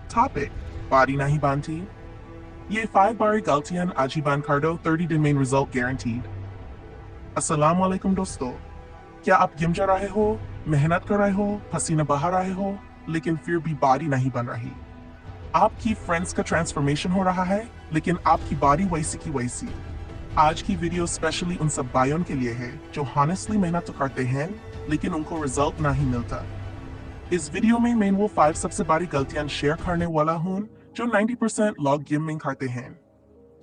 Topic: Body nahi banti. Ye 5 bari galtiyan ajiban kardo 30 din main result guaranteed. अस्सलाम वालेकुम दोस्तों, क्या आप जिम जा रहे हो, मेहनत कर रहे हो, पसीना बहा रहे हो, लेकिन फिर भी बॉडी नहीं बन रही? आपकी फ्रेंड्स का ट्रांसफॉर्मेशन हो रहा है, लेकिन आपकी बॉडी वैसी की वैसी। आज की वीडियो स्पेशली उन सब बायों के लिए है जो हॉनेस्टली मेहनत तो करते हैं, लेकिन उनको रिजल्ट नहीं मिलता। इस वीडियो में मैं वो 5 सबसे बड़ी गलतियां शेयर करने वाला हूँ जो 90% लोग जिम में करते हैं,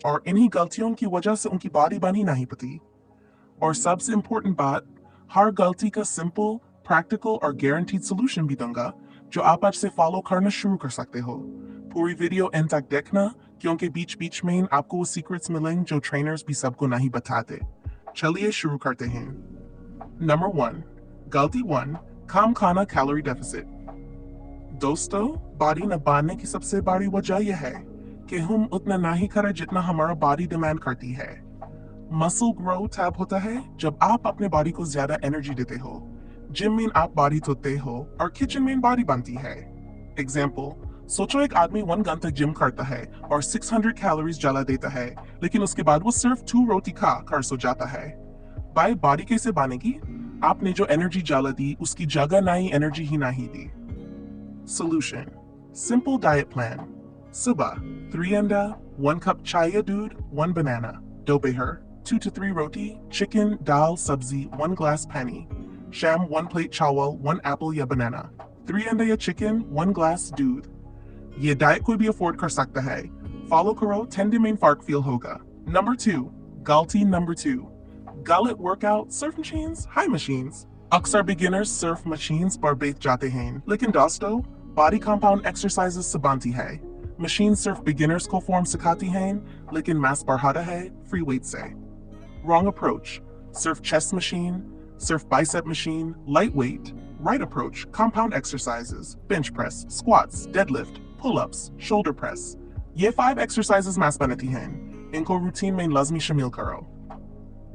और इन्हीं गलतियों की वजह से उनकी बॉडी बन ही नहीं पाती। और सबसे इम्पोर्टेंट बात, हर गलती का सिंपल, प्रैक्टिकल और गारंटीड सोल्यूशन भी दूंगा जो आप आज से फॉलो करना शुरू कर सकते हो। पूरी वीडियो एंड तक देखना, क्योंकि बीच बीच में आपको वो सीक्रेट्स मिलेंगे जो ट्रेनर्स भी सबको नहीं बताते। चलिए शुरू करते हैं। नंबर 1, गलती 1, कम खाना, कैलोरी डेफिसिट। दोस्तों, बॉडी न बनने की सबसे बड़ी वजह यह है कि हम उतना नहीं करें जितना हमारा बॉडी डिमांड करती है। मसल ग्रो तब होता है जब आप अपने बॉडी को ज्यादा एनर्जी देते हो। जिम में आप बॉडी धोते हो और किचन में बॉडी बनती है। एग्जाम्पल, सोचो एक आदमी 1 घंटा जिम करता है और 600 कैलोरीज जला देता है, लेकिन उसके बाद वो सिर्फ 2 रोटी खा कर सो जाता है। भाई, बॉडी कैसे बनेगी? आपने जो एनर्जी जला दी उसकी जगह नई एनर्जी ही नहीं दी। Solution: simple diet plan. Suba, 3 anda, 1 cup chaya दूध, 1 banana. Dopeher, 2 to 3 roti, chicken, dal, sabzi, 1 glass pani. Sham, 1 plate chawal, 1 apple या banana. 3 anda या chicken, 1 glass दूध. ये डाइट कोई भी अफोर्ड कर सकता है। फॉलो करो, 10 दिन में फर्क फील होगा। नंबर 2, गलती नंबर 2, गलत workout, Surf machines, high machines. अक्सर बिगिनर्स सर्फ मशीन्स पर बैठ जाते हैं, लेकिन दोस्तों, बॉडी कंपाउंड एक्सरसाइजेस से बनती है। मशीन सिर्फ बिगिनर्स को फॉर्म सिखाती हैं, लेकिन मास बढ़ाता है फ्री वेट से। रॉन्ग अप्रोच: सिर्फ चेस्ट मशीन, सिर्फ bicep machine, light weight. Right approach: compound exercises, bench press, squats, deadlift, pull-ups, shoulder press. ये 5 एक्सरसाइजेस मास बनाती हैं। इनको रूटीन में लाजमी शामिल करो।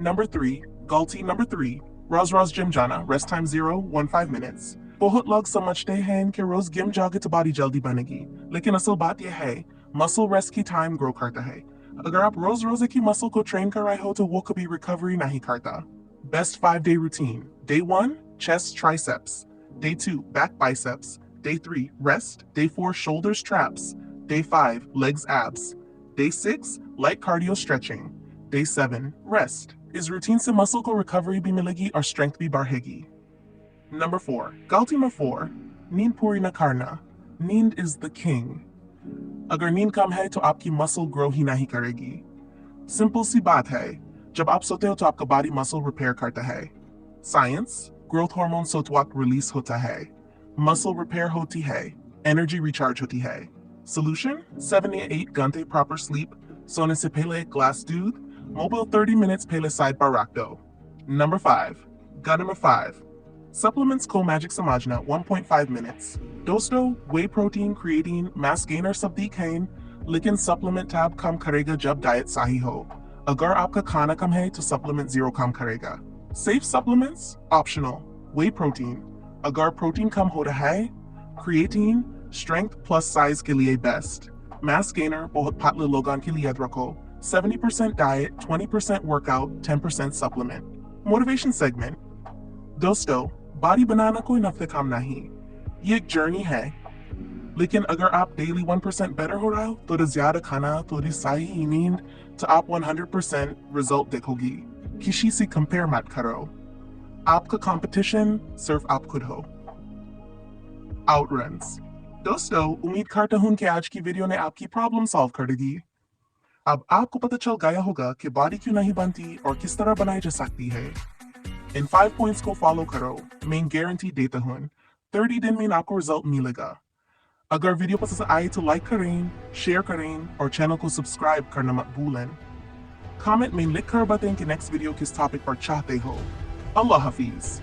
नंबर 3, गलती नंबर 3, रोज जिम जाना, रेस्ट टाइम 0, 15 मिनट्स। बहुत लोग समझते हैं कि रोज जिम जाओगे तो बॉडी जल्दी बनेगी, लेकिन असल बात यह है, मसल रेस्ट की टाइम ग्रो करता है। अगर आप रोज रोज एक ही मसल को ट्रेन कर रहे हो तो वो कभी रिकवरी नहीं करता। Best 5-day routine: Day 1, chest triceps. Day 2, back biceps. Day 3, rest. Day 4, shoulders traps. Day 5, legs abs. Day 6, light cardio stretching. Day 7, rest. इस रूटीन से मसल को रिकवरी भी मिलेगी और स्ट्रेंथ भी बढ़ेगी। नंबर 4, गलती नंबर 4, नींद पूरी न करना। नींद इज द किंग। अगर नींद कम है तो आपकी मसल ग्रो ही नहीं करेगी। सिंपल सी बात है, जब आप सोते हो तो आपका बॉडी मसल रिपेयर करता है। साइंस: ग्रोथ हार्मोन सोते वक्त रिलीज होता है, मसल रिपेयर होती है, एनर्जी रिचार्ज होती है। सोल्यूशन: 7 या 8 घंटे प्रॉपर स्लीप, सोने से पहले एक ग्लास दूध, मोबाइल 30 minutes पहले साइड पर रख दो। नंबर 5, गन नंबर 5, सप्लीमेंट्स को मैजिक समझना, 1.5 minutes। दोस्तों, वे प्रोटीन, क्रिएटिन, मास गेनर सब दिखें, लेकिन सप्लीमेंट टैब कम करेगा जब डाइट सही हो। अगर आपका खाना कम है तो सप्लीमेंट 0 कम करेगा। सेफ सप्लीमेंट्स ऑप्शनल: वे प्रोटीन अगर प्रोटीन कम हो रहा है, क्रिएटिन स्ट्रेंथ प्लस साइज के लिए बेस्ट, मास गेनर बहुत पतले लोगों के लिए याद रखो। 70% diet, 20% workout, 10% supplement. Motivation segment. दोस्तों, बॉडी बनाना कोई नफ्ते काम नहीं, ये एक जर्नी है। लेकिन अगर आप डेली 1% बेटर हो रहा हो, थोड़ा ज्यादा खाना, थोड़ी सही नींद, तो आप 100% रिजल्ट देखोगी। किसी से कंपेयर मत करो। आपका कंपटीशन सिर्फ आप खुद हो। आउटरन्स। दोस्तों, उम्मीद करता हूं कि आज की वीडियो ने आपकी प्रॉब्लम सॉल्व कर देगी। अब आपको पता चल गया होगा कि बॉडी क्यों नहीं बनती और किस तरह बनाई जा सकती है। इन 5 पॉइंट्स को फॉलो करो, मैं गारंटी देता हूँ 30 दिन में आपको रिजल्ट मिलेगा। अगर वीडियो पसंद आए तो लाइक करें, शेयर करें और चैनल को सब्सक्राइब करना मत भूलें। कमेंट में लिखकर बताएं कि नेक्स्ट वीडियो किस टॉपिक पर चाहते हो। अल्लाह हाफिज।